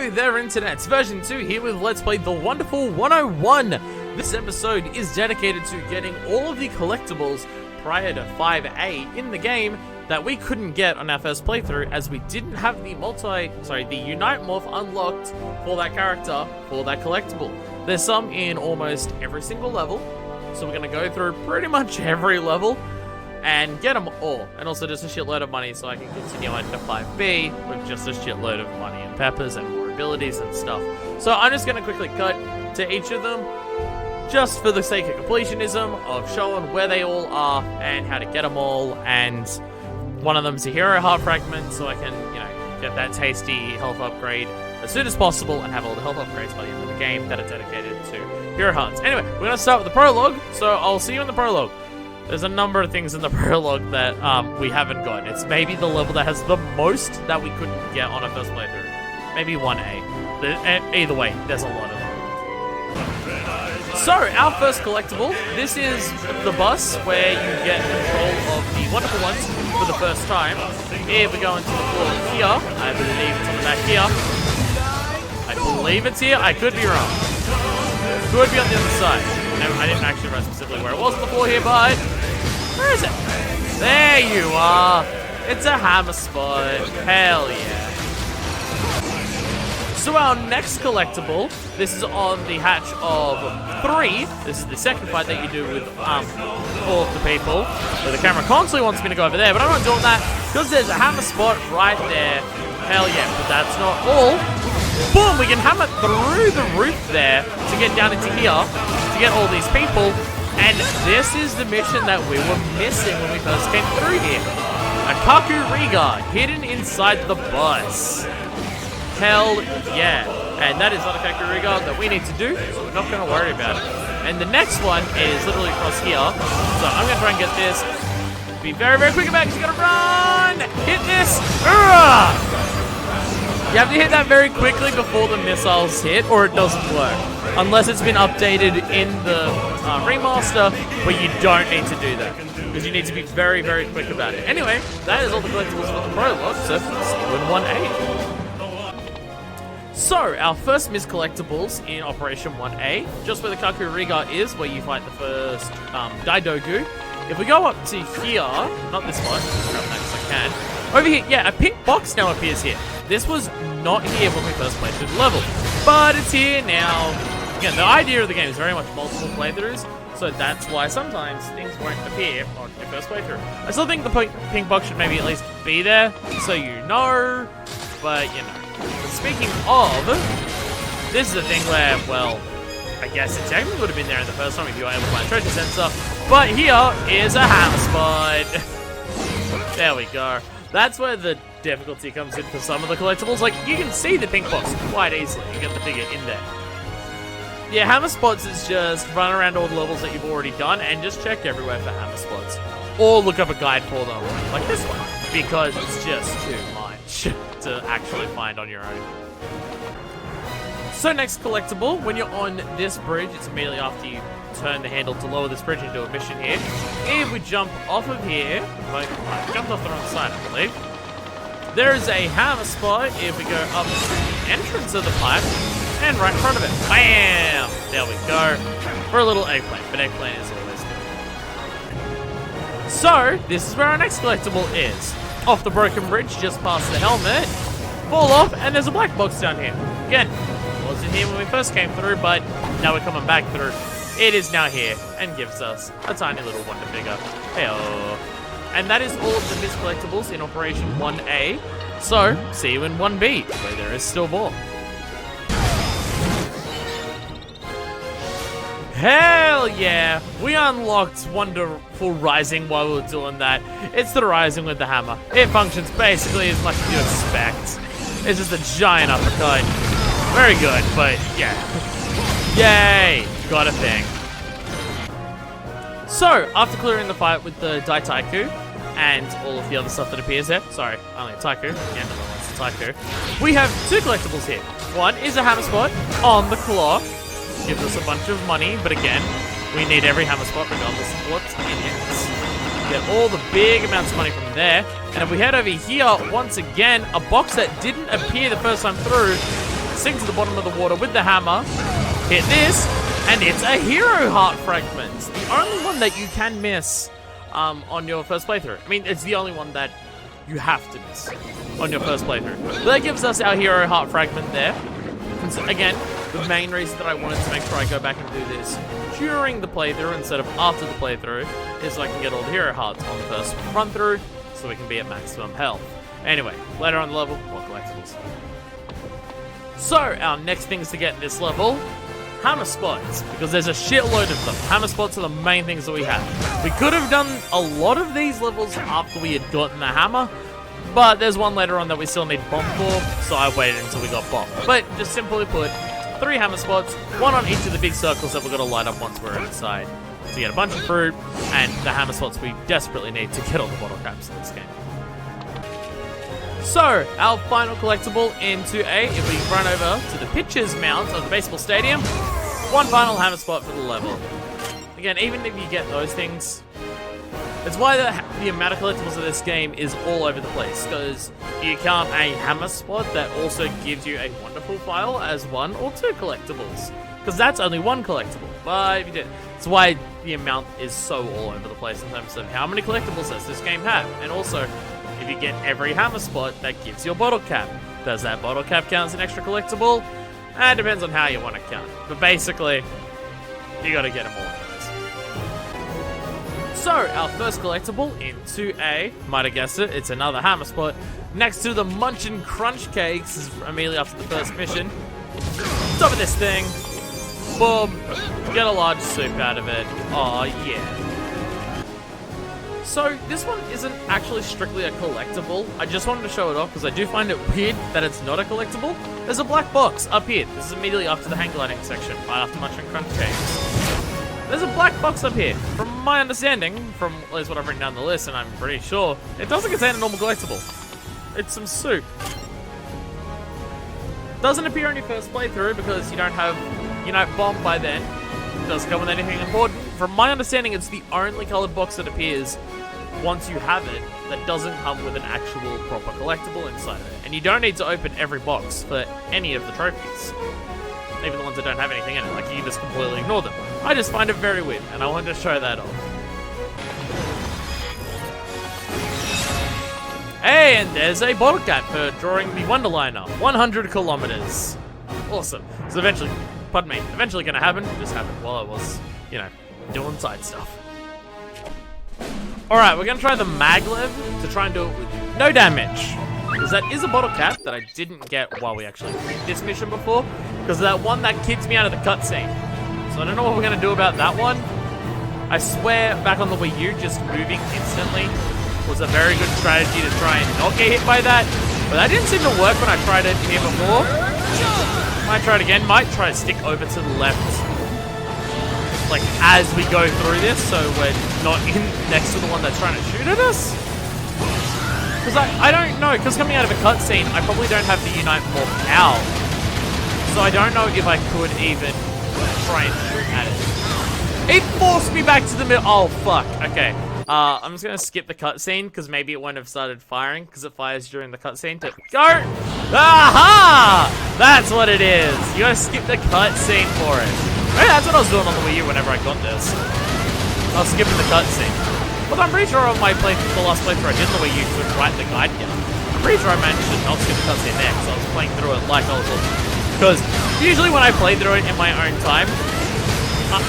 Hello there, Internets! Version 2 here with Let's Play The Wonderful 101. This episode is dedicated to getting all of the collectibles prior to 5A in the game that we couldn't get on our first playthrough, as we didn't have the the Unite Morph unlocked for that character, for that collectible. There's some in almost every single level, so we're going to go through pretty much every level and get them all, and also just a shitload of money so I can continue on to 5B with just a shitload of money and peppers and more abilities and stuff. So I'm just going to quickly cut to each of them, just for the sake of completionism, of showing where they all are and how to get them all. And one of them is a hero heart fragment, so I can, get that tasty health upgrade as soon as possible and have all the health upgrades by the end of the game that are dedicated to hero hearts. Anyway, we're going to start with the prologue, so I'll see you in the prologue. There's a number of things in the prologue that we haven't got. It's maybe the level that has the most that we couldn't get on a first playthrough. Maybe 1A. Either way, there's a lot of them. So, our first collectible, this is the bus where you get control of the wonderful ones for the first time. Here we go into the floor here. I believe it's on the back here. I believe it's here. I could be wrong. Could be on the other side. No, I didn't actually write specifically where it was on the floor here, but where is it? There you are. It's a hammer spot. Hell yeah. So our next collectible, this is on the hatch of 3. This is the second fight that you do with all of the people. So the camera constantly wants me to go over there, but I'm not doing that because there's a hammer spot right there. Hell yeah, but that's not all. Boom, we can hammer through the roof there to get down into here, to get all these people. And this is the mission that we were missing when we first came through here. A Kaku Riga hidden inside the bus. Hell yeah. And that is not a Kaku Riga that we need to do, so we're not going to worry about it. And the next one is literally across here. So I'm going to try and get this. Be very, very quick about it, because you got to run! Hit this! You have to hit that very quickly before the missiles hit, or it doesn't work. Unless it's been updated in the remaster, where you don't need to do that. Because you need to be very, very quick about it. Anyway, that is all the collectibles for the prologue, so see you in 1A. So, our first Ms. Collectibles in Operation 1A, just where the Kaku Riga is, where you fight the first Daidogu. If we go up to here, not this one, grab that because I can. Over here, yeah, a pink box now appears here. This was not here when we first played through the level, but it's here now. Again, the idea of the game is very much multiple playthroughs, so that's why sometimes things won't appear on your first playthrough. I still think the pink box should maybe at least be there, so you know, but But speaking of, this is the thing where, well, I guess it technically would have been there in the first time if you were able to find a treasure sensor, but here is a hammer spot. There we go. That's where the difficulty comes in for some of the collectibles. Like, you can see the pink box quite easily. You get the figure in there. Yeah, hammer spots is just run around all the levels that you've already done and just check everywhere for hammer spots. Or look up a guide for them, like this one, because it's just too much to actually find on your own. So next collectible, when you're on this bridge, it's immediately after you turn the handle to lower this bridge and do a mission here. If we jump off of here, I jumped off the wrong side, I believe. There is a hammer spot if we go up to the entrance of the pipe and right in front of it. Bam! There we go. For a little eggplant, but eggplant is always good. So, this is where our next collectible is. Off the broken bridge, just past the helmet. Fall off, and there's a black box down here. Again, wasn't here when we first came through, but now we're coming back through. It is now here, and gives us a tiny little wonder figure. Hey-oh. And that is all of the Ms. Collectibles in Operation 1A. So, see you in 1B, where there is still more. Hell yeah! We unlocked Wonderful Rising while we were doing that. It's the Rising with the hammer. It functions basically as much as you expect. It's just a giant uppercut. Very good, but yeah. Yay! Got a thing. So, after clearing the fight with the Daitaiku and all of the other stuff that appears there, sorry, only a Taiku, again, another one's a Taiku, we have 2 collectibles here. One is a hammer spot on the claw, gives us a bunch of money, but again, we need every hammer spot regardless of what's in it. Get all the big amounts of money from there, and if we head over here, once again, a box that didn't appear the first time through sink to the bottom of the water with the hammer, hit this, and it's a hero heart fragment. The only one that you can miss on your first playthrough. I mean, it's the only one that you have to miss on your first playthrough. But that gives us our hero heart fragment there. And so, again, the main reason that I wanted to make sure I go back and do this during the playthrough instead of after the playthrough is so I can get all the hero hearts on the first run through so we can be at maximum health. Anyway, later on the level, more collectibles. So, our next things to get in this level, hammer spots, because there's a shitload of them. Hammer spots are the main things that we have. We could have done a lot of these levels after we had gotten the hammer, but there's one later on that we still need bomb for, so I waited until we got bomb. But just simply put, 3 hammer spots, 1 on each of the big circles that we're going to light up once we're inside to get a bunch of fruit, and the hammer spots we desperately need to get all the bottle caps in this game. So, our final collectible in 2A, if we run over to the pitcher's mount of the baseball stadium, 1 final hammer spot for the level. Again, even if you get those things, it's why the amount of collectibles of this game is all over the place, because you count a hammer spot that also gives you a wonderful file as 1 or 2 collectibles, because that's only 1 collectible, but if you did, it's why the amount is so all over the place in terms of how many collectibles does this game have, and also, if you get every hammer spot, that gives you a bottle cap. Does that bottle cap count as an extra collectible? It depends on how you want to count. But basically, you gotta get them all. So, our first collectible in 2A, might have guessed it, it's another hammer spot. Next to the Munchin Crunch Cakes, is immediately after the first mission. Top of this thing. Boom. Get a large soup out of it. Aw, yeah. So, this one isn't actually strictly a collectible. I just wanted to show it off because I do find it weird that it's not a collectible. There's a black box up here. This is immediately after the hang gliding section, right after Munchin Crunch Cakes. There's a black box up here. From my understanding, from at least what I've written down the list, and I'm pretty sure, it doesn't contain a normal collectible. It's some soup. Doesn't appear on your first playthrough because you don't have Unite Bomb by then. It doesn't come with anything important. From my understanding, it's the only colored box that appears once you have it that doesn't come with an actual proper collectible inside of it. And you don't need to open every box for any of the trophies. Even the ones that don't have anything in it, like you can just completely ignore them. I just find it very weird, and I wanted to show that off. Hey, and there's a bottle cap for drawing the Wonderliner. 100 kilometers. Awesome. So eventually, pardon me, eventually gonna happen. Just happened while I was, doing side stuff. Alright, we're gonna try the maglev to try and do it with no damage. Because that is a bottle cap that I didn't get while we actually did this mission before. Because of that one that kicks me out of the cutscene. So I don't know what we're gonna do about that one. I swear, back on the Wii U, just moving instantly was a very good strategy to try and not get hit by that. But that didn't seem to work when I tried it here before. Might try it again. Might try to stick over to the left, like as we go through this, so we're not in next to the one that's trying to shoot at us. Because I don't know, because coming out of a cutscene, I probably don't have the Unite Morph out. So I don't know if I could even try and shoot at it. It forced me back to the middle. Oh, fuck. Okay. I'm just going to skip the cutscene, because maybe it won't have started firing, because it fires during the cutscene to go. Aha! That's what it is. You got to skip the cutscene for it. Hey, that's what I was doing on the Wii U whenever I got this. I was skipping the cutscene. But I'm pretty sure on my the last playthrough I did on the Wii U to write the guide down. I'm pretty sure I managed to not skip the cutscene there, because I was playing through it like I was looking. Because usually when I play through it in my own time,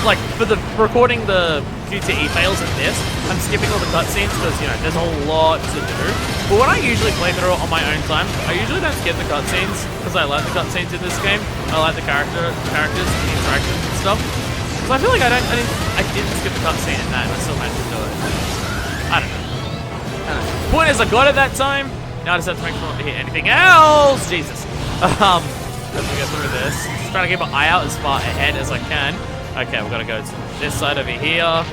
like for the recording the QTE fails in this, I'm skipping all the cutscenes because, there's a lot to do. But when I usually play through it on my own time, I usually don't skip the cutscenes because I like the cutscenes in this game. I like the characters, the interactions and stuff. So I feel like I didn't skip the cutscene in that and I still managed to do it. I don't know. Point is, I got it that time. Now I just have to make sure not to hit anything else. Jesus. As we go through this, just trying to keep my eye out as far ahead as I can. Okay, we've got to go to this side over here.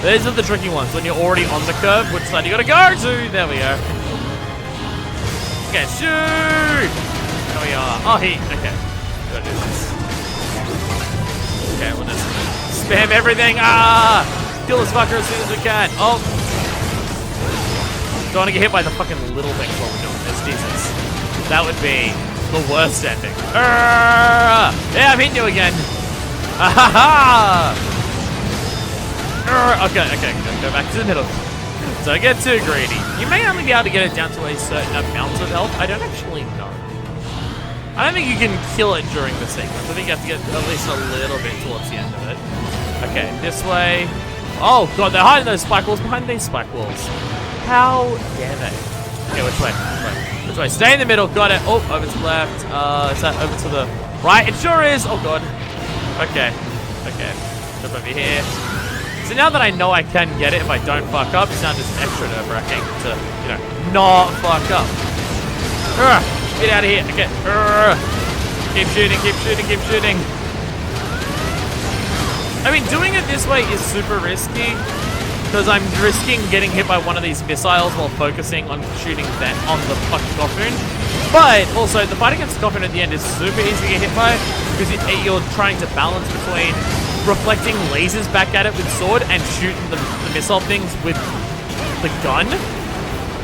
These are the tricky ones. When you're already on the curve, which side you got to go to? There we go. Okay, shoot! There we are. Oh, heat. Okay. Gotta do this. Okay, we'll just spam everything. Ah! Kill this fucker as soon as we can. Oh. Don't want to get hit by the fucking little things while we're doing this. Jesus. That would be the worst ending. Yeah, I'm hitting you again. Okay, go back to the middle. Don't get too greedy. You may only be able to get it down to a certain amount of health. I don't actually know. I don't think you can kill it during the sequence. I think you have to get at least a little bit towards the end of it. Okay, this way. Oh god, they're hiding those spike walls behind these spike walls. How dare they? Okay, which way? Which way? Stay in the middle. Got it. Oh, over to the left. Is that over to the right? It sure is. Oh god. Okay. Jump over here. So now that I know I can get it if I don't fuck up, it's now just extra nerve-wracking to, you know, not fuck up. Get out of here. Okay. Keep shooting. I mean, doing it this way is super risky because I'm risking getting hit by one of these missiles while focusing on shooting that on the fucking Goffoon. But also, the fight against Goffoon at the end is super easy to get hit by because you're trying to balance between reflecting lasers back at it with sword and shooting the missile things with the gun.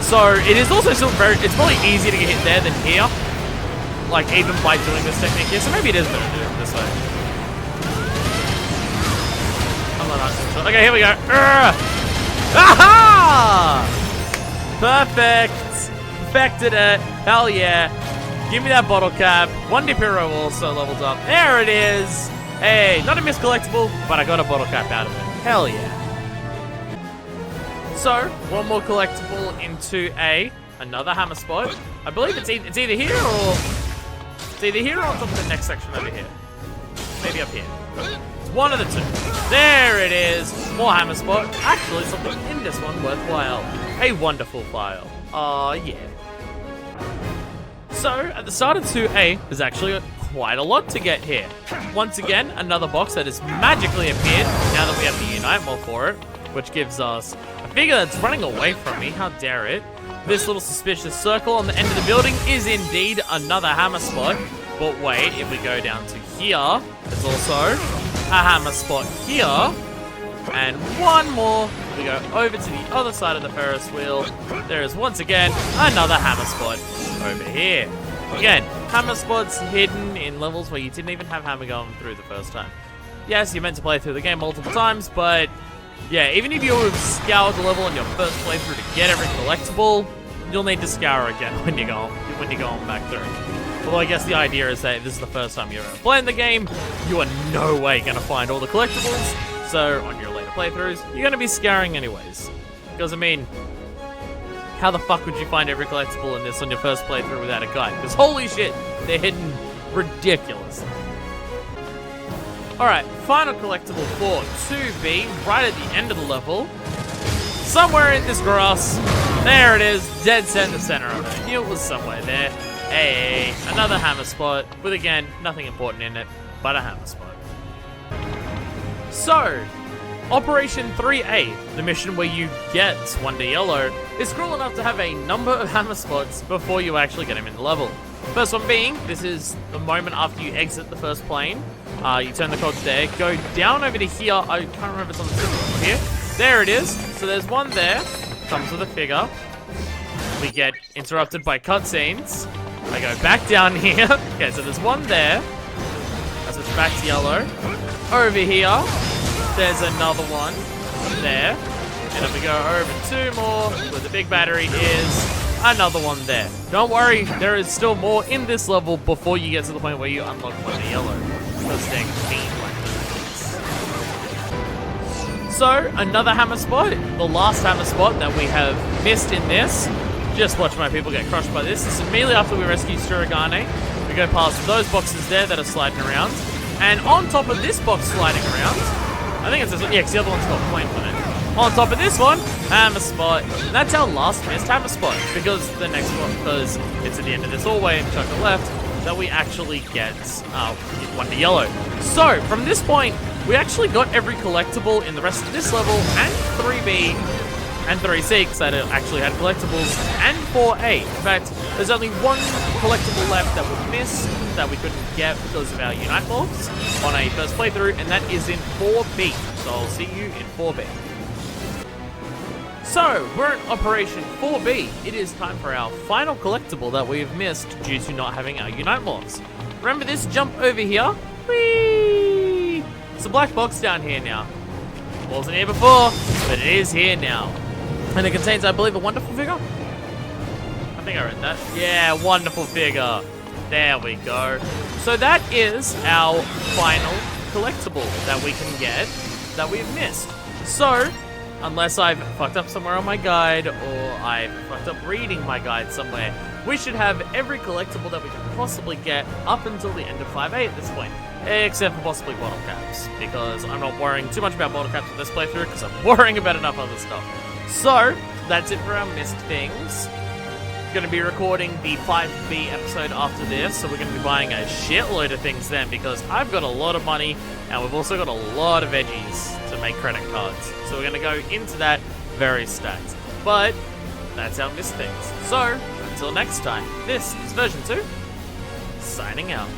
So it is also still it's probably easier to get hit there than here. Like even by doing this technique here. So maybe it is better to do it this way. Okay, here we go. Aha! Perfect. Perfected it. Hell yeah. Give me that bottle cap. 1D Pyro also leveled up. There it is. Hey, not a missed collectible, but I got a bottle cap out of it. Hell yeah. So, one more collectible into another hammer spot. I believe it's either here or... It's either here or on top of the next section over here. Maybe up here. It's one of the two. There it is. More hammer spot. Actually, something in this one worthwhile. A wonderful file. Yeah. So, at the start of 2A, there's actually quite a lot to get here. Once again, another box that has magically appeared now that we have the Unite Morph for it, which gives us a figure that's running away from me. How dare it? This little suspicious circle on the end of the building is indeed another hammer spot. But wait, if we go down to here, there's also a hammer spot here. And one more. If we go over to the other side of the Ferris wheel, there is once again another hammer spot over here. Again, hammer spots hidden in levels where you didn't even have hammer going through the first time. Yes, you're meant to play through the game multiple times, but yeah, even if you have scoured the level on your first playthrough to get every collectible, you'll need to scour again when you're going back through. Although I guess the idea is that if this is the first time you're ever playing the game, you are no way going to find all the collectibles, so on your later playthroughs, you're going to be scouring anyways. Because I mean, how the fuck would you find every collectible in this on your first playthrough without a guide? Because holy shit, they're hidden ridiculously. Alright, final collectible for 2B, right at the end of the level. Somewhere in this grass. There it is, dead set in the center of it. I knew it was somewhere there. Hey, another hammer spot, with again, nothing important in it, but a hammer spot. So, Operation 3A, the mission where you get 1D Yellow, is cruel enough to have a number of hammer spots before you actually get him in the level. First one being, this is the moment after you exit the first plane. You turn the cogs there, go down over to here. I can't remember if it's on the system here. There it is. So there's one there, comes with a figure. We get interrupted by cutscenes. I go back down here. Okay, so there's one there. I switch back to yellow. Over here. There's another one there. And if we go over 2 more, where the big battery is, another one there. Don't worry, there is still more in this level before you get to the point where you unlock one of the yellow. Because they're mean like this. So, another hammer spot. The last hammer spot that we have missed in this. Just watch my people get crushed by this. This is immediately after we rescue Sturigane. We go past those boxes there that are sliding around. And on top of this box sliding around, I think it's this one. Yeah, because the other one's got a point on it. On top of this one, hammer spot. And that's our last missed hammer spot. Because the next one, because it's at the end of this hallway and chuck it left, that we actually get one to yellow. So, from this point, we actually got every collectible in the rest of this level, and 3B, and 3C, because that actually had collectibles, and 4A. In fact, there's only one collectible left that we missed, that we couldn't get because of our Unite Morphs on a first playthrough, and that is in 4B. So I'll see you in 4B. So, we're in Operation 4B. It is time for our final collectible that we have missed due to not having our Unite Morphs. Remember this jump over here? Whee! It's a black box down here now. Wasn't here before, but it is here now. And it contains, I believe, a wonderful figure. I think I read that. Yeah, wonderful figure. There we go. So that is our final collectible that we can get that we've missed. So, unless I've fucked up somewhere on my guide or I've fucked up reading my guide somewhere, we should have every collectible that we can possibly get up until the end of 5A at this point. Except for possibly bottle caps, because I'm not worrying too much about bottle caps with this playthrough, because I'm worrying about enough other stuff. So, that's it for our missed things. Going to be recording the 5B episode after this, so we're going to be buying a shitload of things then, because I've got a lot of money, and we've also got a lot of veggies to make credit cards. So we're going to go into that very stacked. But, that's our missed things. So, until next time, this is version 2, signing out.